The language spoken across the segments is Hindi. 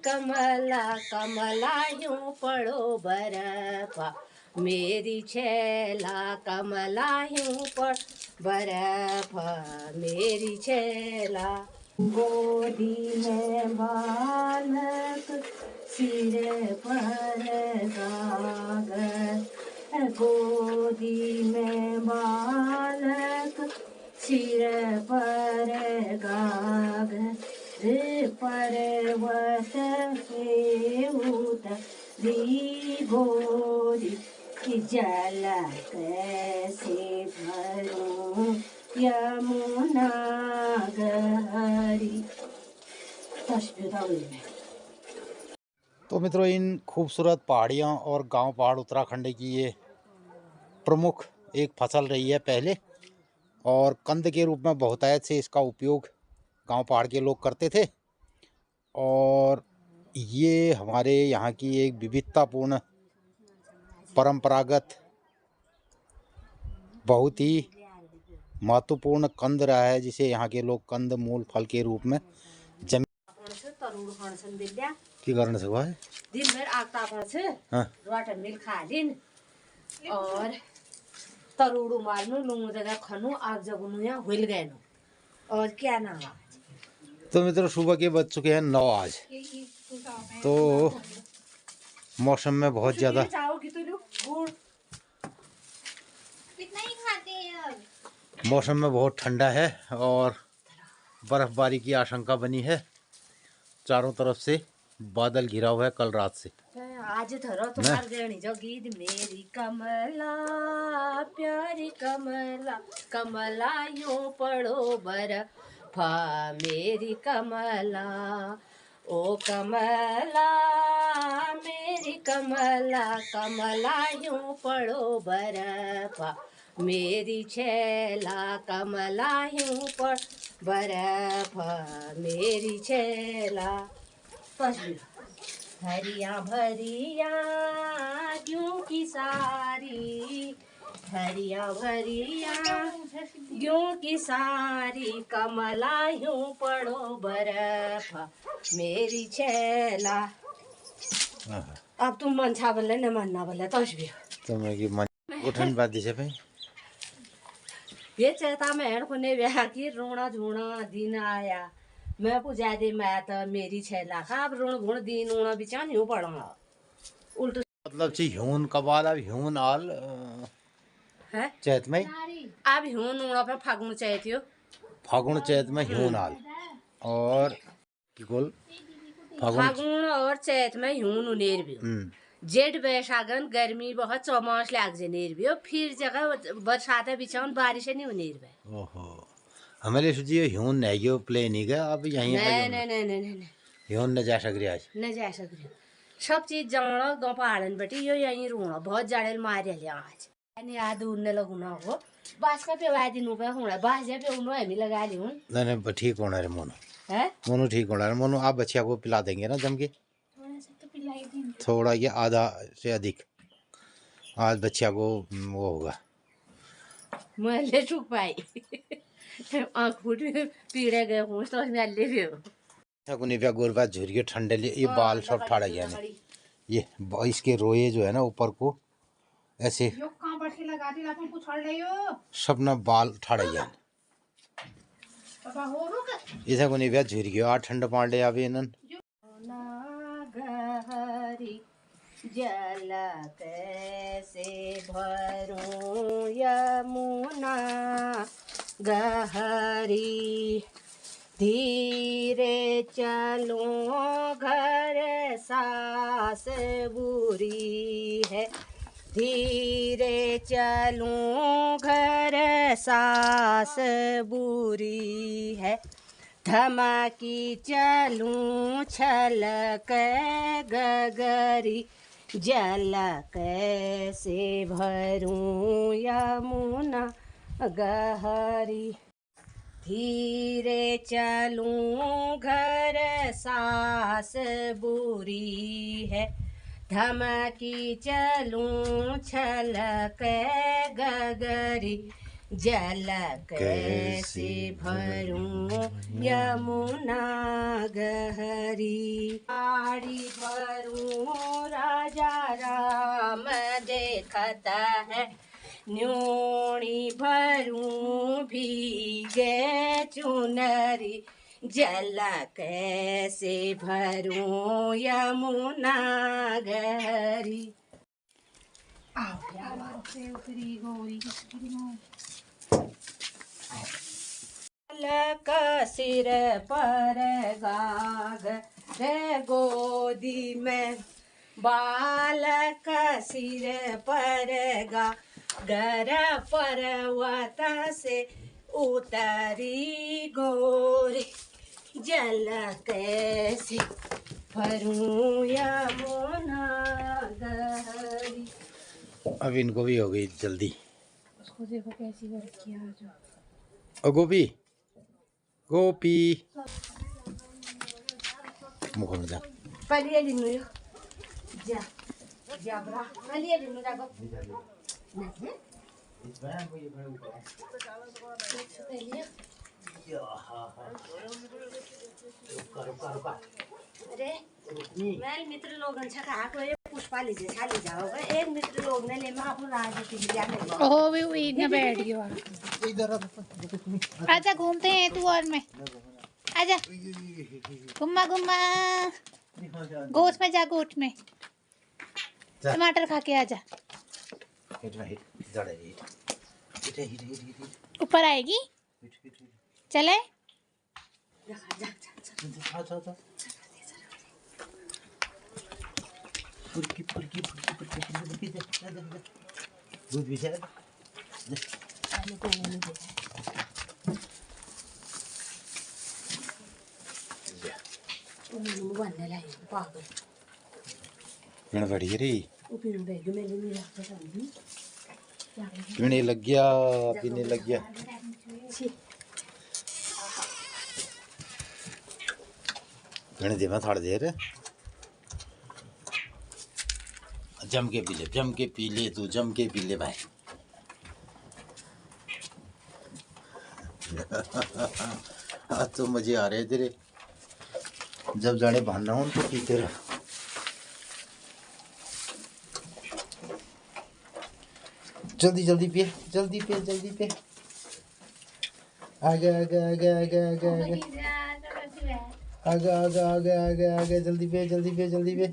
कमला कमला यूं पड़ो बरफा, मेरी छैला कमला यूं पड़ बरफा, मेरी छैला। गोदी में बालक सिर पर कागज, गोदी में बालक सिर पर कागज, पर्वत से उतरी गोरी, जल कैसे भरूं यमुना गहरी। तो मित्रों, इन खूबसूरत पहाड़ियों और गांव पहाड़ उत्तराखंड की ये प्रमुख एक फसल रही है पहले, और कंद के रूप में बहुतायत से इसका उपयोग गांव पहाड़ के लोग करते थे। और ये हमारे यहाँ की एक विविधतापूर्ण परंपरागत बहुत ही महत्वपूर्ण कंद रहा है, जिसे यहाँ के लोग कंद मूल फल के रूप में की कारण से हुआ है। दिन भर आग तापण छ, वाटर मिल खा दिन और तरुड़ू मारनु लुंगु जगह खनु आग जगनु या हुल गए और क्या नाम आज। तो मित्रों, सुबह के बज चुके हैं 9 आज। तो मौसम में बहुत ज़्यादा मौसम में बहुत ठंडा है और बर्फबारी की आशंका बनी है। चारों तरफ से बादल घिरा हुआ है कल रात से। आज थरो तुम्हार गणी जो गीत, मेरी कमला प्यारी कमला कमला यूं पड़ो बरफा, मेरी कमला ओ कमला मेरी कमला कमला यूं पड़ो बरफा, मेरी छैला कमला यूं पड़ बरफा, मेरी छैला। हरिया भरिया क्यों की सारी, हरिया भरिया क्यों की सारी, कमला यूं पड़ो बरफा, मेरी छैला। अब तुम मन छा बोले न मानना बोले तो मैं की मन उठन बात दिसे भाई ये चेता में को ने ब्याह की रोना झूना दिन आया, मैं पूजा दे मैं तो मेरी छैला का अब ऋण गुण दिन उना बिचा नहीं पड़ना उल्ट मतलब ची ह्यून कबाल अब ह्यून आल है चैत में, अब ह्यून उना पे फागुन चैत यो, फागुन चैत में ह्यून आल और कुल फागुन और चैत में ह्यून उनेर भी, जेठ बैसागन गर्मी बहुत चौमास लाग जनेर भी, फिर जगह बरसात बिचाउन बारिश नहीं उनेर भी। ओहो, हमें सोचिए ह्यून नहीं गयो प्ले नहीं गया अब यहीं नहीं ह्यून न जा सक रही आज, न जा सक रही सब चीज जाना गाँव पहाड़न बेटी यो यहीं रोना बहुत जाड़े मारे लिया आज नहीं आद उड़ने लगुना हो बास का पे वाय दिन पे होना बास जे पे उनो हमें लगा ली हूं। नहीं ठीक होना रे मोनू, है मोनू ठीक होना रे मोनू। आप बच्चिया को पिला देंगे ना जम के, थोड़ा ये आधा से अधिक आज बच्चिया को वो होगा। मैं ले चुक पाई आँख फूट पीड़े गए हूँ तो मैं ले भी निव्या गोरबा झुरिए ठंडे लिए ये बाल सब ठाड़ा गया ने, ये इसके रोए जो है ना ऊपर को ऐसे सब ना बाल ठाड़ा गया इसे को निव्या झुरिए आ ठंड पाड़ ले आवे नन जल कैसे भरूं यमुना गहरी, धीरे चलूं घर सास बुरी है, धीरे चलूं घर सास बुरी है, धमकी चलूं छलक गगरी, जल कैसे भरूं यमुना गहरी, धीरे चलूं घर सास बुरी है, धमकी चलूं छलक गगरी, जल कैसे भरूं यमुना गहरी। आड़ी भरूं राजा राम देखत है, न्योणी भरूं भीगे चुनरी। जल कैसे भरूं यमुना गहरी। बालक सिर पर गाग रे गोदी में, बालक सिर पर गागर पर्वत से उतरी गोरी। जल कैसे भरूं यमुना गहरी। अब इनको भी हो गई जल्दी। उसको देखो कैसी कर किया जो। ओ गोपी, गोपी मुख में जा। पलिए लिनु यो जा जा ब्रा पलिए लिनु जाको नहीं अरे मैं मित्र लोग अच्छा कहा को ये पुष्पा लीजिए खाली जाओ एक मित्र लोग ने ले मैं अपन राजनीति विज्ञान में ओ भी इधर बैठ गया। इधर आजा घूमते हैं तू और मैं। आजा घुमा घुमा गोश्त में जा, गोश्त में टमाटर खा के आजा। ऊपर आएगी चले। दूध भी है पीने बैठी रे। पीने लग गया, पीने लग गया। पीने दे मैं थोड़ी देर। जम के पी ले, जम के पी ले, तू जम के पी ले भाई। आज तो मजे आ रहे तेरे, जब जाने बहाना हो तो पीते रहो। जल्दी जल्दी पिए, जल्दी पिए, जल्दी पिए। आगे आगे आगे आगे आगे आगे आगे आगे आगे आगे आगे जल्दी पिए, जल्दी पिए, जल्दी पिए,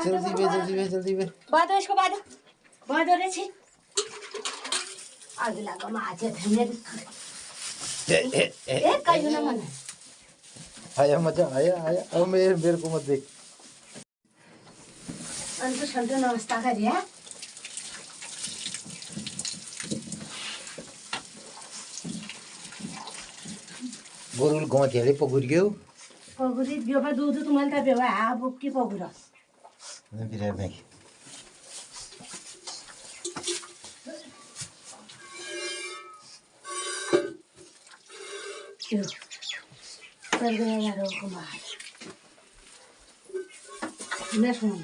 जल्दी पिए, जल्दी पिए, जल्दी पिए। बादो इसको बादो बादो रे छी अगला का माजे धनिया ए कहियो ना मन आया मजा आया आया। अब मेरे को मत देख। अंत शंत नाश्ता करिए। गोरुल गाँव चले पगुर गयो। पगुरी गयो बा दूध तुम्हारे ता बेवा आ बुक की पगुरा फिर मैं क्यों कर गया यार कुमार मैं सुन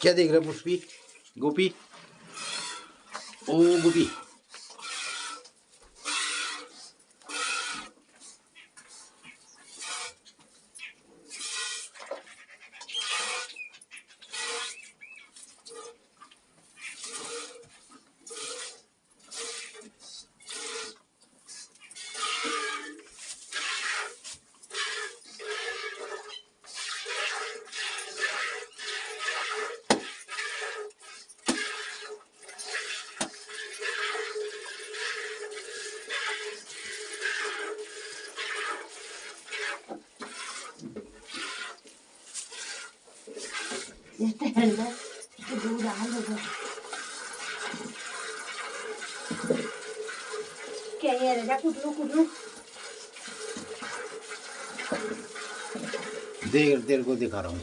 क्या देख रहे पुष्पी, गोपी, ओ गोपी। दूध आ लोगों क्या ये रजा कुटलू देख तेरे को दिखा रहा हूँ।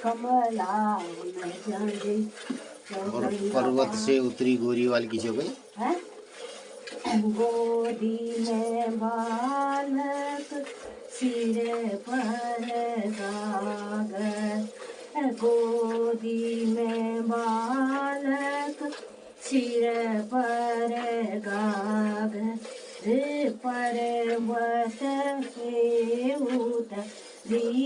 कमला में जाने और पर्वत से उतरी गोरी वाली की जो गई है गोदी में बालक सिर पर गागर गोदी में बालक सिर पर गागर पर्वत से उतरी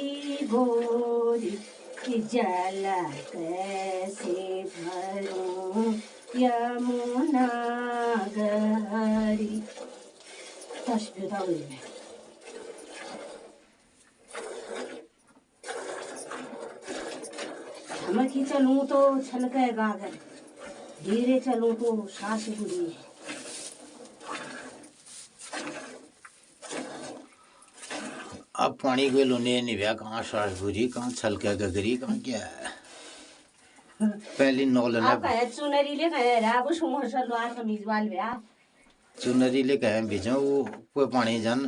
गोरी जल कैसे भरूं यमुना गहरी तस्वीर में धमकी चलूं तो छलके गागर धीरे चलूं तो सांस बुरी है अब पानी को लोने निभ्या कहाँ सास बुरी कहाँ छलका गगरी कहाँ क्या है पहली नौलन आप कहे चुनरी ले कहे अब सुमर सलवार कमीज वाल ब्या चुनरी ले कहे भेजो वो कोई पानी जान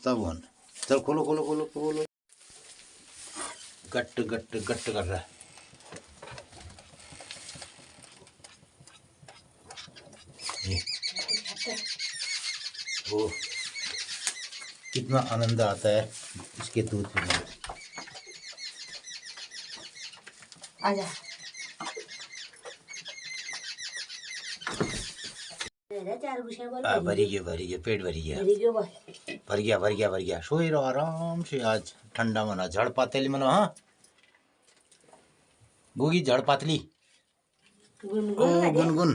तब होन चल खोलो खोलो खोलो खोलो गट गट गट कर रहा है ओ कितना आनंद आता है इसके दूध पीने में आजा भरी गया पेट भरी गया भर गया सोई रहो आराम से आज ठंडा मना झड़ पातली मना हाँ गोगी झड़ पातली ओ गुनगुन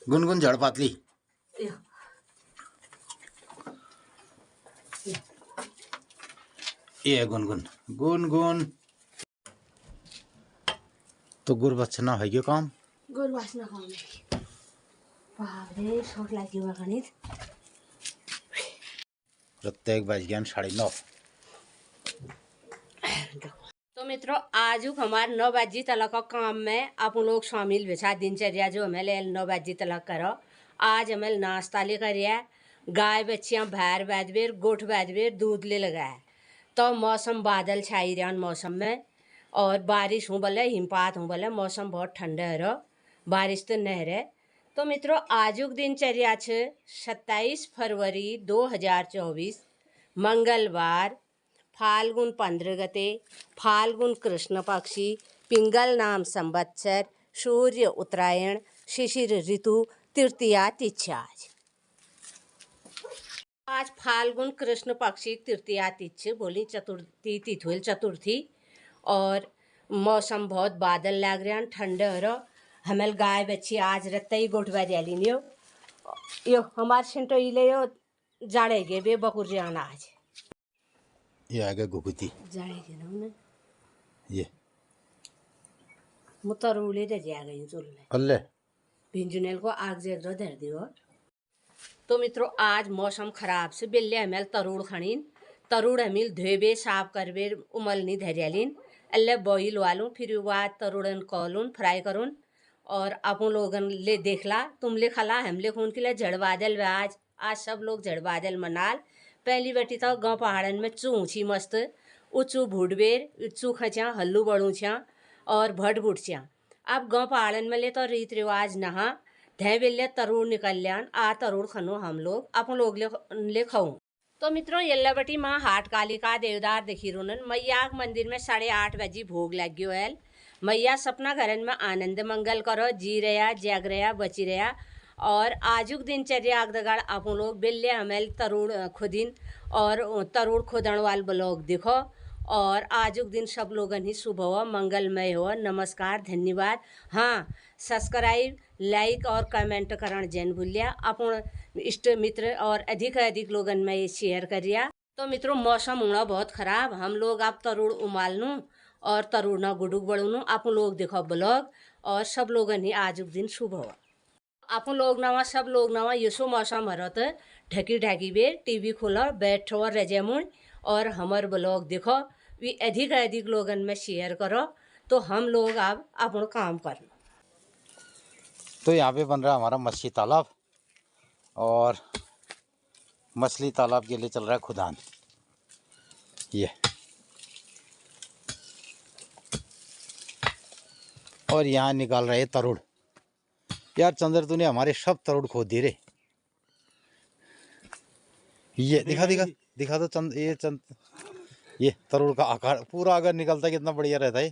गुनगुन झड़ पातली ये है गुनगुन गुनगुन तो गुरबचना है ये काम गुरबासना काम है बाप रे शोट लागी हुआ गणित प्रत्येक बज गया 9:30 तो मित्रों आज हमारे 9 बजे तक का काम में आप लोग शामिल बेचा दिनचर्या जो हमें 9 बजे तक करो आज हमें नाश्ता ले कर गाय बच्चियाँ भैर बैदवेर गोठ बैदवेर दूध ले लगाए तो मौसम बादल छाई रहा मौसम में और बारिश हूँ बोले हिमपात हूँ बोले मौसम बहुत ठंडा है रो बारिश तो नहीं रहे तो मित्रों आजुक दिनचर्या 27 फरवरी 2024 मंगलवार फाल्गुन 15 गते फाल्गुन कृष्ण पक्षी पिंगल नाम संवत्सर सूर्य उत्तरायण शिशिर ऋतु तृतीया तिथि आज फाल्गुन कृष्ण पक्षी तृतीया तिथि बोली चतुर्थी तिथि चतुर्थी और मौसम बहुत बादल लग रहे हैं ठंडे हो रहा हमें गाय बच्ची आज रत्ता ही गोठवा दियाली यो हमारे सेंटो इले यो जाड़ेगे बे बकुर जाना आज ये आ गया गुगुती जाड़ेगे ना उन्हें ये मुतर उले दे जा गई चुल में अल्ले भिंजुनेल को आग जेग धर दियो तो मित्रों आज मौसम खराब से बिल्ले हमें तरुड़ खणीन तरुड़ हमिल धोबे साफ करबे उमलनी धरियालीन अल्ले बॉइल वालूं फिर बाद तरुड़न कॉलून फ्राई करूँ और अपन लोगन ले देखला तुम ले खला हम ले खून के लिए जड़ बादल आज सब लोग जड़ बादल मनाल पहली बेटी तो गाँव पहाड़न में चू ऊँची मस्त उचू भूडबेर चू खचा हल्लू बड़ू छा और भट बुट छा अब गाँव पहाड़न में ले तो रीत रिवाज नहा धै बेले तरुड़ निकल लियान आ तरुड़ खनो हम लोग अपन लोग ले खाऊं तो मित्रों यल्लाबटी माँ हाट कालिका देवदार देखी रोनन मैया मंदिर में 8:30 बजे भोग लग गयो है मैया सपना घरन में आनंद मंगल करो जी रहा जग रहा बची रहा और आजुक दिनचर्या अगदगाड़ आप लोग बिल्ले हमें तरुड़ खुदिन और तरुड़ खुदण वाल ब्लॉग देखो और आजुक दिन सब लोगन ही शुभ हो मंगलमय हो नमस्कार धन्यवाद हाँ सब्सक्राइब लाइक और कमेंट करण जन भूलिया अपन इष्ट मित्र और अधिक लोगन में ये शेयर करिया तो मित्रों मौसम होना बहुत ख़राब हम लोग आप तरुड़ उमालनू और तरुड़ ना गुडुक बड़ूनू आप लोग देखो ब्लॉग और सब लोगन ही आजुक दिन शुभ हो आप लोग नवा सब लोग नवा यसो मौसम हरत ढकी ढाकी बेर टीवी खोलो बैठो और रजेमुन और हमार ब्लॉग देखो भी अधिक लोगन में शेयर करो तो हम अब अपन काम कर तो यहाँ पे बन रहा है हमारा मछली तालाब और मछली तालाब के लिए चल रहा है खुदान ये और यहाँ निकाल रहे तरुड़। यार चंद्र तूने हमारे सब तरुड़ खोद दिए रे। ये दिखा दिखा दिखा तो ये तरुड़ का आकार पूरा अगर निकलता कितना बढ़िया रहता है।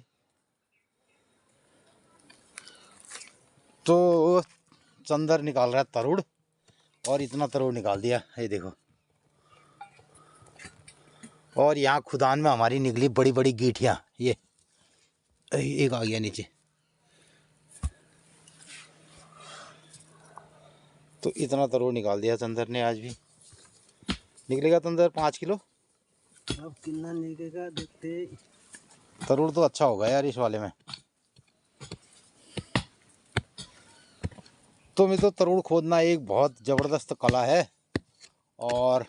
तो चंदर निकाल रहा है तरुड़ और इतना तरुड़ निकाल दिया ये देखो। और यहाँ खुदान में हमारी निकली बड़ी बड़ी गीठियाँ। ये एक आ गया नीचे। तो इतना तरुड़ निकाल दिया चंदर ने आज भी। निकलेगा चंदर 5 किलो। अब कितना निकलेगा देखते। तरुड़ तो अच्छा होगा यार इस वाले में। तो मैं तो तरुड़ खोदना एक बहुत ज़बरदस्त कला है। और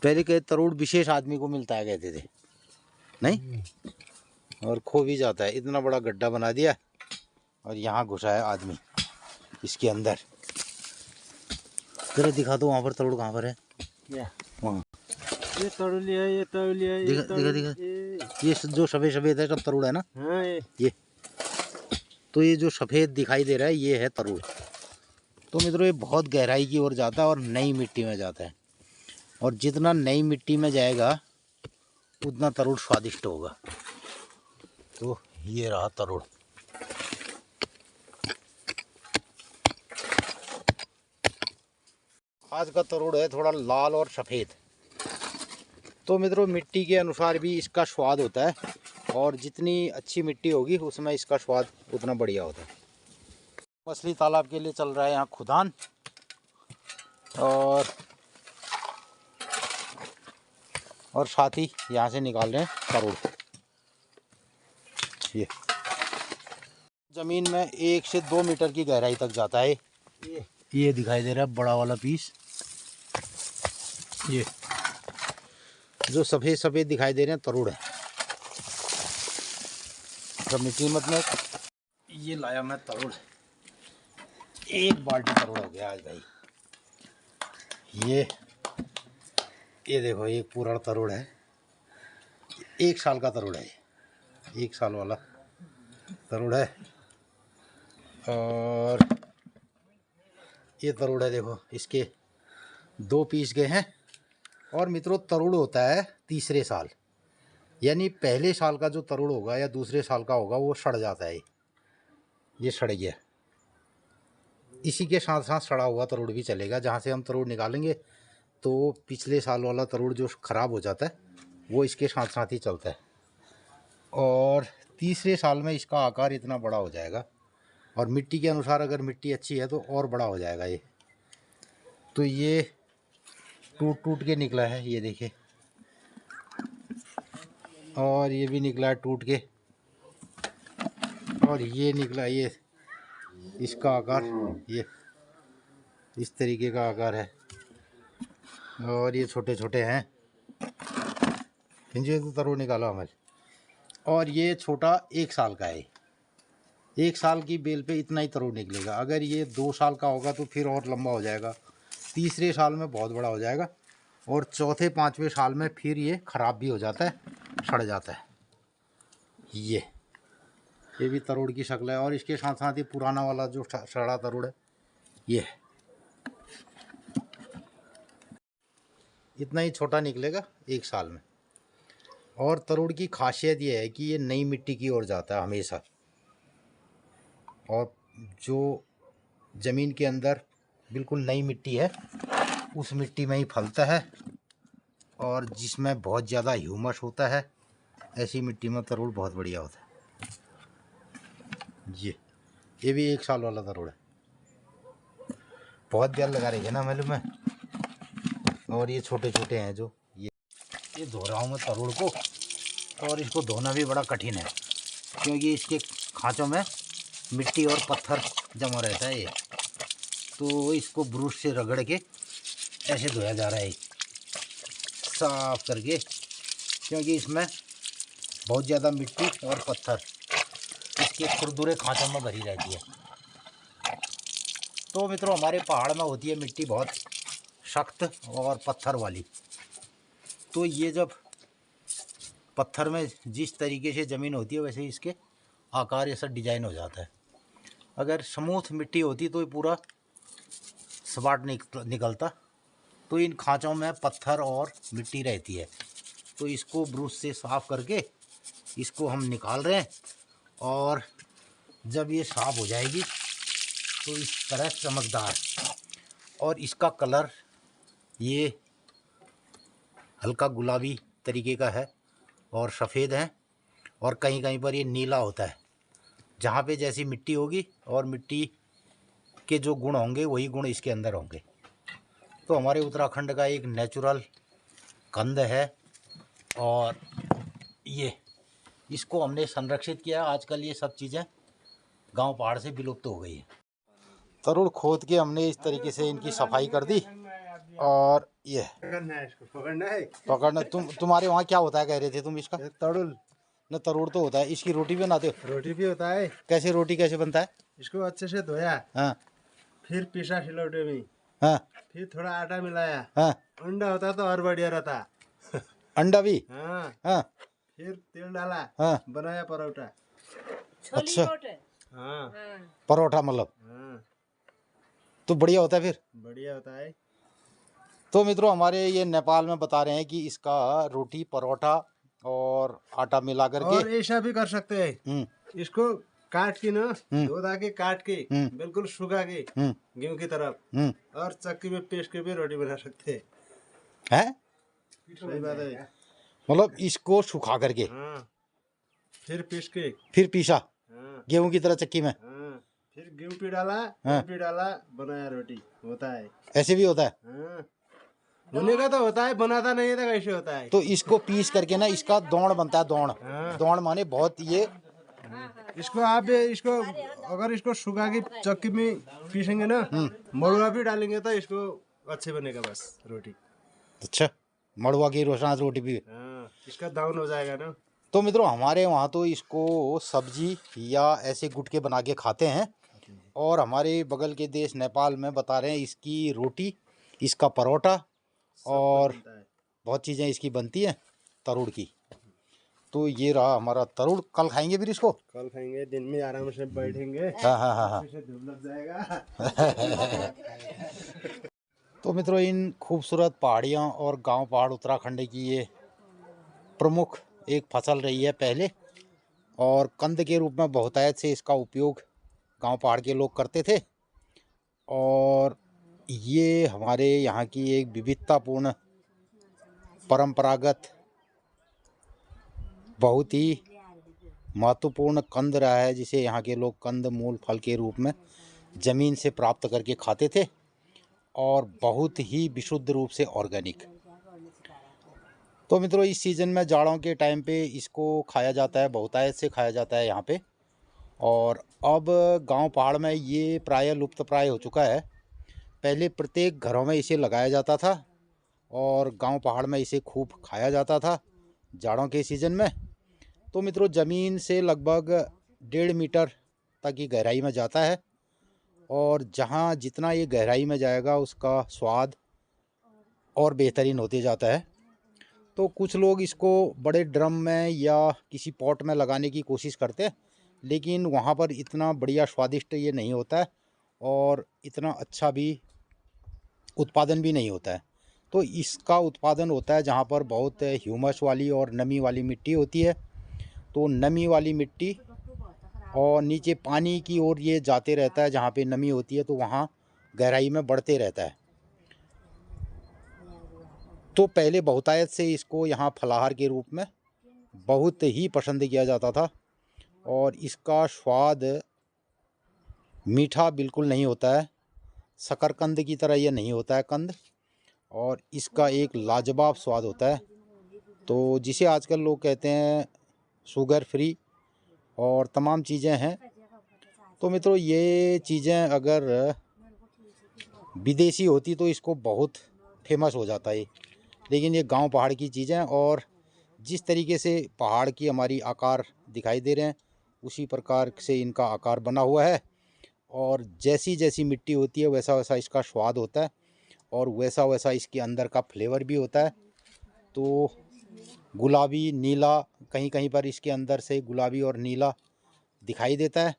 पहले के तरुड़ विशेष आदमी को मिलता है कहते थे, नहीं? और खो भी जाता है। इतना बड़ा गड्ढा बना दिया और यहाँ घुसा है आदमी इसके अंदर। तेरे दिखा दो वहाँ पर तरुड़ कहाँ पर है। वहाँ ये तरुली है, ये तरुली है, दिखा दिखा दिखा। ये जो सफ़ेद सफ़ेद है सब तरुड़ है ना। हाँ ये तो ये जो सफ़ेद दिखाई दे रहा है ये है तरुड़। तो मित्रों ये बहुत गहराई की ओर जाता है और नई मिट्टी में जाता है। और जितना नई मिट्टी में जाएगा उतना तरुड़ स्वादिष्ट होगा। तो ये रहा तरुड़। आज का तरुड़ है थोड़ा लाल और सफ़ेद। तो मित्रों मिट्टी के अनुसार भी इसका स्वाद होता है और जितनी अच्छी मिट्टी होगी उसमें इसका स्वाद उतना बढ़िया होता है। मछली तालाब के लिए चल रहा है यहाँ खुदान। और साथ ही यहाँ से निकाल रहे हैं तरुड़। ज़मीन में 1 से 2 मीटर की गहराई तक जाता है। ये दिखाई दे रहा है बड़ा वाला पीस। ये जो सफ़ेद सफ़ेद दिखाई दे रहे हैं तरुड़ है। अपनी कीमत में ये लाया मैं तरुड़। 1 बाल्टी तरुड़ हो गया आज भाई। ये देखो एक पूरा तरुड़ है। 1 साल का तरुड़ है। 1 साल वाला तरुड़ है। और ये तरुड़ है देखो, इसके 2 पीस गए हैं। और मित्रों तरुड़ होता है तीसरे साल, यानी पहले साल का जो तरुड़ होगा या दूसरे साल का होगा वो सड़ जाता है। ये सड़ गया। इसी के साथ साथ सड़ा हुआ तरुड़ भी चलेगा। जहाँ से हम तरुड़ निकालेंगे तो पिछले साल वाला तरुड़ जो ख़राब हो जाता है वो इसके साथ साथ ही चलता है। और तीसरे साल में इसका आकार इतना बड़ा हो जाएगा। और मिट्टी के अनुसार अगर मिट्टी अच्छी है तो और बड़ा हो जाएगा ये। तो ये टूट टूट के निकला है, ये देखिए। और ये भी निकला है टूट के। और ये निकला, ये इसका आकार ये इस तरीके का आकार है। और ये छोटे छोटे हैं। इनसे तो तरुड़ निकाला हमें। और ये छोटा 1 साल का है। 1 साल की बेल पे इतना ही तरुड़ निकलेगा। अगर ये 2 साल का होगा तो फिर और लंबा हो जाएगा। तीसरे साल में बहुत बड़ा हो जाएगा। और चौथे 5वें साल में फिर ये ख़राब भी हो जाता है, सड़ जाता है। ये भी तरुड़ की शक्ल है। और इसके साथ साथ ये पुराना वाला जो सड़ा तरुड़ है ये है। इतना ही छोटा निकलेगा 1 साल में। और तरुड़ की खासियत ये है कि ये नई मिट्टी की ओर जाता है हमेशा। और जो ज़मीन के अंदर बिल्कुल नई मिट्टी है उस मिट्टी में ही फलता है। और जिसमें बहुत ज़्यादा ह्यूमस होता है ऐसी मिट्टी में तरुड़ बहुत बढ़िया होता है। ये भी 1 साल वाला तरुड़ है। बहुत ब्याल लगा रही है ना मालूम है। और ये छोटे छोटे हैं जो ये धो रहा हूँ मैं तरुड़ को। और इसको धोना भी बड़ा कठिन है क्योंकि इसके खाँचों में मिट्टी और पत्थर जमा रहता है ये। तो इसको ब्रश से रगड़ के ऐसे धोया जा रहा है साफ करके, क्योंकि इसमें बहुत ज़्यादा मिट्टी और पत्थर इसके खुरदुरे खाँचों में भरी रहती है। तो मित्रों हमारे पहाड़ में होती है मिट्टी बहुत सख्त और पत्थर वाली। तो ये जब पत्थर में जिस तरीके से ज़मीन होती है वैसे ही इसके आकार ऐसा डिजाइन हो जाता है। अगर स्मूथ मिट्टी होती तो ये पूरा सपाट निकलता। तो इन खाँचों में पत्थर और मिट्टी रहती है। तो इसको ब्रश से साफ़ करके इसको हम निकाल रहे हैं, और जब ये साफ़ हो जाएगी तो इस तरह चमकदार, और इसका कलर ये हल्का गुलाबी तरीके का है और सफ़ेद है, और कहीं कहीं पर ये नीला होता है। जहाँ पे जैसी मिट्टी होगी और मिट्टी के जो गुण होंगे वही गुण इसके अंदर होंगे। तो हमारे उत्तराखंड का एक नेचुरल कंद है, और ये इसको हमने संरक्षित किया। आजकल ये सब चीज़ें गांव पहाड़ से विलुप्त हो गई है। तरुड़ खोद के हमने इस तरीके से इनकी सफाई कर दी, और ये पकड़ना तुम्हारे वहाँ क्या होता है कह रहे थे तुम इसका? तरुल न तरुड़ तो होता है, इसकी रोटी भी बनाते हो? रोटी भी होता है। कैसे रोटी कैसे बनता है? इसको अच्छे से धोया, हाँ फिर पीसा सिलौटे में, हाँ फिर थोड़ा आटा मिलाया, हाँ। अंडा होता तो और बढ़िया रहता। अंडा भी? हाँ, हाँ फिर तेल डाला, हाँ। बनाया परोठा। अच्छा, हाँ परोठा मतलब? हाँ, तो बढ़िया होता है फिर? बढ़िया होता है। तो मित्रों, हमारे ये नेपाल में बता रहे हैं कि इसका रोटी परोठा और आटा मिला करके, और ऐसा भी कर सकते हैं, इसको काट के ना, धो धा के काट के बिल्कुल सुखा के गेहूं की तरफ, और चक्की में पीस के भी रोटी बना सकते हैं। हैं? सही बात है। मतलब इसको सुखा करके हाँ, फिर पीस के, फिर पीसा हाँ, गेहूं की तरह चक्की में, हाँ, फिर गेहूं भी डाला, हाँ। भी डाला, बनाया रोटी होता है। ऐसे भी होता है? हाँ, होने का तो होता है, बनाता नहीं है तो कैसे होता है? तो इसको पीस करके ना इसका दौड़ बनता है। दौड़, हाँ। दौड़ माने बहुत ये। इसको आप इसको अगर इसको सुखा के चक्की में पीसेंगे ना, मड़ुआ भी डालेंगे तो इसको अच्छे बनेगा बस रोटी। अच्छा, मड़ुआ की रोटी भी। हाँ, इसका दाउन हो जाएगा ना। तो मित्रों, हमारे वहाँ तो इसको सब्जी या ऐसे गुटके बना के खाते हैं, और हमारे बगल के देश नेपाल में बता रहे हैं इसकी रोटी, इसका परोठा और बहुत चीज़ें इसकी बनती हैं तरुड़ की। तो ये रहा हमारा तरुड़। कल खाएंगे फिर इसको? कल खाएंगे, दिन में आराम से बैठेंगे। हाँ हाँ हाँ हाँ। धूप लग जाएगा। तो मित्रों, इन खूबसूरत पहाड़ियाँ और गांव पहाड़ उत्तराखंड की ये प्रमुख एक फसल रही है पहले, और कंद के रूप में बहुतायत से इसका उपयोग गांव पहाड़ के लोग करते थे। और ये हमारे यहाँ की एक विविधतापूर्ण परंपरागत बहुत ही महत्वपूर्ण कंद रहा है, जिसे यहाँ के लोग कंद मूल फल के रूप में ज़मीन से प्राप्त करके खाते थे, और बहुत ही विशुद्ध रूप से ऑर्गेनिक। तो मित्रों, इस सीज़न में जाड़ों के टाइम पे इसको खाया जाता है, बहुतायत से खाया जाता है यहाँ पे। और अब गांव पहाड़ में ये प्राय लुप्त प्राय हो चुका है। पहले प्रत्येक घरों में इसे लगाया जाता था, और गांव पहाड़ में इसे खूब खाया जाता था जाड़ों के सीज़न में। तो मित्रों, ज़मीन से लगभग 1.5 मीटर तक की गहराई में जाता है, और जहाँ जितना ये गहराई में जाएगा उसका स्वाद और बेहतरीन होते जाता है। तो कुछ लोग इसको बड़े ड्रम में या किसी पॉट में लगाने की कोशिश करते हैं, लेकिन वहाँ पर इतना बढ़िया स्वादिष्ट ये नहीं होता है, और इतना अच्छा भी उत्पादन भी नहीं होता है। तो इसका उत्पादन होता है जहाँ पर बहुत ह्यूमस वाली और नमी वाली मिट्टी होती है। तो नमी वाली मिट्टी और नीचे पानी की ओर ये जाते रहता है, जहाँ पे नमी होती है तो वहाँ गहराई में बढ़ते रहता है। तो पहले बहुतायत से इसको यहाँ फलाहार के रूप में बहुत ही पसंद किया जाता था, और इसका स्वाद मीठा बिल्कुल नहीं होता है, शकरकंद की तरह ये नहीं होता है कंद, और इसका एक लाजवाब स्वाद होता है। तो जिसे आजकल लोग कहते हैं शुगर फ्री और तमाम चीज़ें हैं। तो मित्रों, ये चीज़ें अगर विदेशी होती तो इसको बहुत फेमस हो जाता है, लेकिन ये गांव पहाड़ की चीज़ें, और जिस तरीके से पहाड़ की हमारी आकार दिखाई दे रहे हैं उसी प्रकार से इनका आकार बना हुआ है, और जैसी जैसी मिट्टी होती है वैसा वैसा इसका स्वाद होता है, और वैसा वैसा इसके अंदर का फ्लेवर भी होता है। तो गुलाबी नीला, कहीं कहीं पर इसके अंदर से गुलाबी और नीला दिखाई देता है,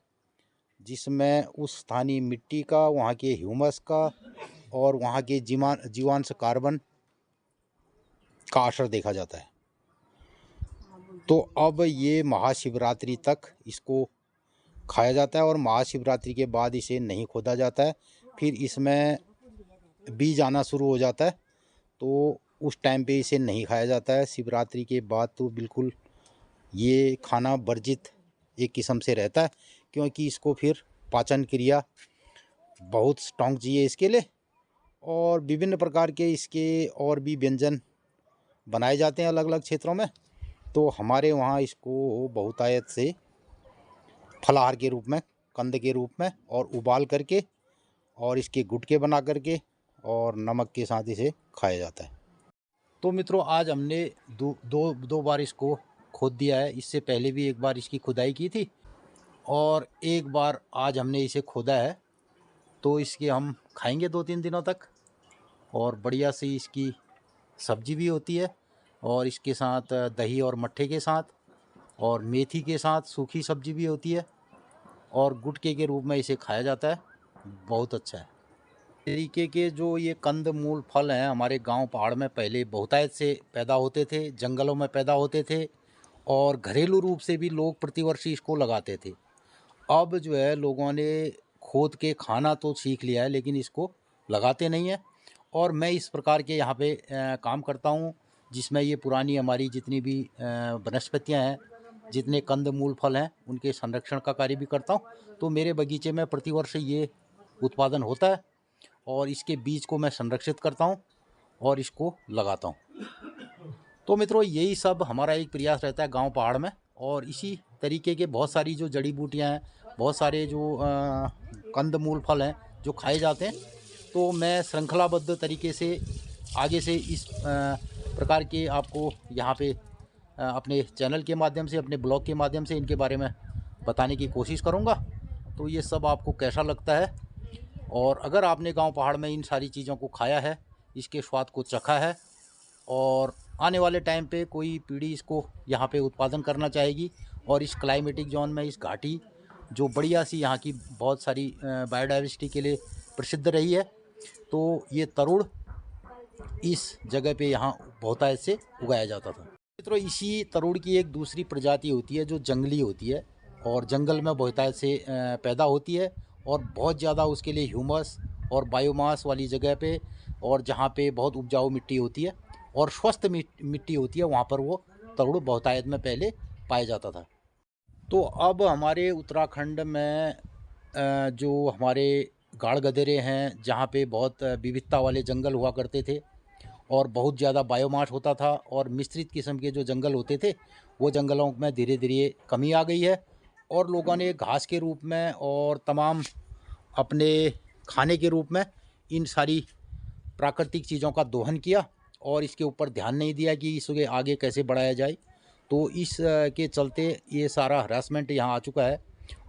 जिसमें उस स्थानीय मिट्टी का, वहाँ के ह्यूमस का और वहाँ के जीवांश कार्बन का असर देखा जाता है। तो अब ये महाशिवरात्रि तक इसको खाया जाता है और महाशिवरात्रि के बाद इसे नहीं खोदा जाता है। फिर इसमें बीज आना शुरू हो जाता है, तो उस टाइम पे इसे नहीं खाया जाता है। शिवरात्रि के बाद तो बिल्कुल ये खाना वर्जित एक किस्म से रहता है, क्योंकि इसको फिर पाचन क्रिया बहुत स्ट्रॉन्ग चाहिए इसके लिए, और विभिन्न प्रकार के इसके और भी व्यंजन बनाए जाते हैं अलग अलग क्षेत्रों में। तो हमारे वहाँ इसको बहुतायत से फलाहार के रूप में, कंद के रूप में और उबाल करके और इसके गुटके बना करके और नमक के साथ इसे खाया जाता है। तो मित्रों, आज हमने दो बार इसको खोद दिया है। इससे पहले भी एक बार इसकी खुदाई की थी और एक बार आज हमने इसे खोदा है। तो इसके हम खाएंगे 2-3 दिनों तक, और बढ़िया से इसकी सब्जी भी होती है, और इसके साथ दही और मट्ठे के साथ और मेथी के साथ सूखी सब्जी भी होती है, और गुटके के रूप में इसे खाया जाता है। बहुत अच्छा है। तरीके के जो ये कंद मूल फल हैं, हमारे गांव पहाड़ में पहले बहुतायत से पैदा होते थे, जंगलों में पैदा होते थे, और घरेलू रूप से भी लोग प्रतिवर्षी इसको लगाते थे। अब जो है लोगों ने खोद के खाना तो सीख लिया है, लेकिन इसको लगाते नहीं हैं। और मैं इस प्रकार के यहाँ पे काम करता हूँ, जिसमें ये पुरानी हमारी जितनी भी वनस्पतियाँ हैं, जितने कंद मूल फल हैं, उनके संरक्षण का कार्य भी करता हूँ। तो मेरे बगीचे में प्रतिवर्ष ये उत्पादन होता है, और इसके बीज को मैं संरक्षित करता हूँ और इसको लगाता हूँ। तो मित्रों, यही सब हमारा एक प्रयास रहता है गांव पहाड़ में। और इसी तरीके के बहुत सारी जो जड़ी बूटियाँ हैं, बहुत सारे जो कंद मूल फल हैं जो खाए जाते हैं, तो मैं श्रृंखलाबद्ध तरीके से आगे से इस प्रकार के आपको यहाँ पे अपने चैनल के माध्यम से, अपने ब्लॉग के माध्यम से इनके बारे में बताने की कोशिश करूँगा। तो ये सब आपको कैसा लगता है, और अगर आपने गांव पहाड़ में इन सारी चीज़ों को खाया है, इसके स्वाद को चखा है, और आने वाले टाइम पे कोई पीढ़ी इसको यहाँ पे उत्पादन करना चाहेगी, और इस क्लाइमेटिक जोन में, इस घाटी जो बढ़िया सी यहाँ की बहुत सारी बायोडाइवर्सिटी के लिए प्रसिद्ध रही है, तो ये तरुड़ इस जगह पे यहाँ बहुतायत से उगाया जाता था। मित्रों, इसी तरुड़ की एक दूसरी प्रजाति होती है जो जंगली होती है, और जंगल में बहुतायत से पैदा होती है, और बहुत ज़्यादा उसके लिए ह्यूमस और बायोमास वाली जगह पे, और जहाँ पे बहुत उपजाऊ मिट्टी होती है और स्वस्थ मिट्टी होती है, वहाँ पर वो तरुड़ बहुतायत में पहले पाया जाता था। तो अब हमारे उत्तराखंड में जो हमारे गाढ़ गधेरे हैं, जहाँ पे बहुत विविधता वाले जंगल हुआ करते थे और बहुत ज़्यादा बायोमास होता था, और मिश्रित किस्म के जो जंगल होते थे, वो जंगलों में धीरे धीरे कमी आ गई है, और लोगों ने घास के रूप में और तमाम अपने खाने के रूप में इन सारी प्राकृतिक चीज़ों का दोहन किया, और इसके ऊपर ध्यान नहीं दिया कि इसे आगे कैसे बढ़ाया जाए। तो इस के चलते ये सारा हरासमेंट यहाँ आ चुका है,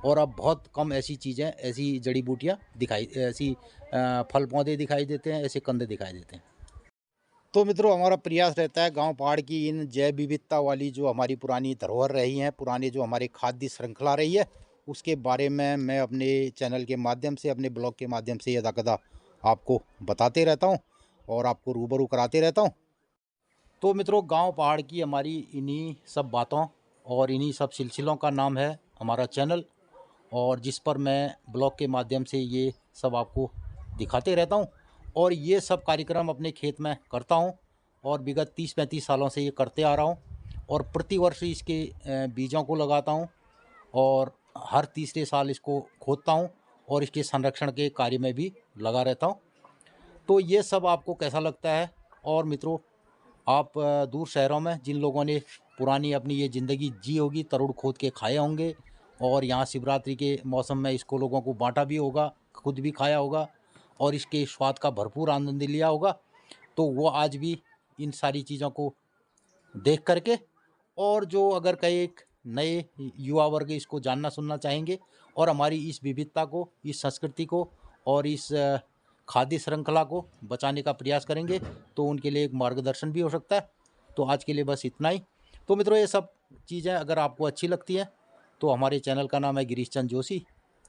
और अब बहुत कम ऐसी चीज़ें, ऐसी जड़ी बूटियाँ ऐसी फल पौधे दिखाई देते हैं, ऐसे कंद दिखाई देते हैं। तो मित्रों, हमारा प्रयास रहता है गांव पहाड़ की इन जैव विविधता वाली जो हमारी पुरानी धरोहर रही हैं, पुराने जो हमारे खाद्य श्रृंखला रही है, उसके बारे में मैं अपने चैनल के माध्यम से, अपने ब्लॉग के माध्यम से यदाकदा आपको बताते रहता हूं और आपको रूबरू कराते रहता हूं। तो मित्रों, गांव पहाड़ की हमारी इन्हीं सब बातों और इन्हीं सब सिलसिलों का नाम है हमारा चैनल, और जिस पर मैं ब्लॉग के माध्यम से ये सब आपको दिखाते रहता हूं, और ये सब कार्यक्रम अपने खेत में करता हूं, और विगत 30-35 सालों से ये करते आ रहा हूं, और प्रतिवर्ष इसके बीजों को लगाता हूं, और हर तीसरे साल इसको खोदता हूं, और इसके संरक्षण के कार्य में भी लगा रहता हूं। तो ये सब आपको कैसा लगता है? और मित्रों, आप दूर शहरों में जिन लोगों ने पुरानी अपनी ये ज़िंदगी जी होगी, तरुड़ खोद के खाए होंगे, और यहाँ शिवरात्रि के मौसम में इसको लोगों को बांटा भी होगा, खुद भी खाया होगा, और इसके स्वाद का भरपूर आनंद लिया होगा, तो वो आज भी इन सारी चीज़ों को देख करके, और जो अगर कई एक नए युवा वर्ग इसको जानना सुनना चाहेंगे, और हमारी इस विविधता को, इस संस्कृति को और इस खाद्य श्रृंखला को बचाने का प्रयास करेंगे, तो उनके लिए एक मार्गदर्शन भी हो सकता है। तो आज के लिए बस इतना ही। तो मित्रों ये सब चीज़ें अगर आपको अच्छी लगती हैं तो हमारे चैनल का नाम है गिरीश चंद जोशी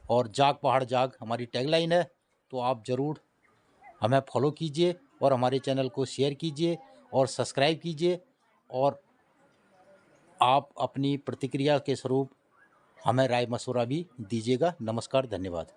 और जाग पहाड़ जाग हमारी टैगलाइन है। तो आप ज़रूर हमें फॉलो कीजिए और हमारे चैनल को शेयर कीजिए और सब्सक्राइब कीजिए और आप अपनी प्रतिक्रिया के स्वरूप हमें राय मशवरा भी दीजिएगा। नमस्कार, धन्यवाद।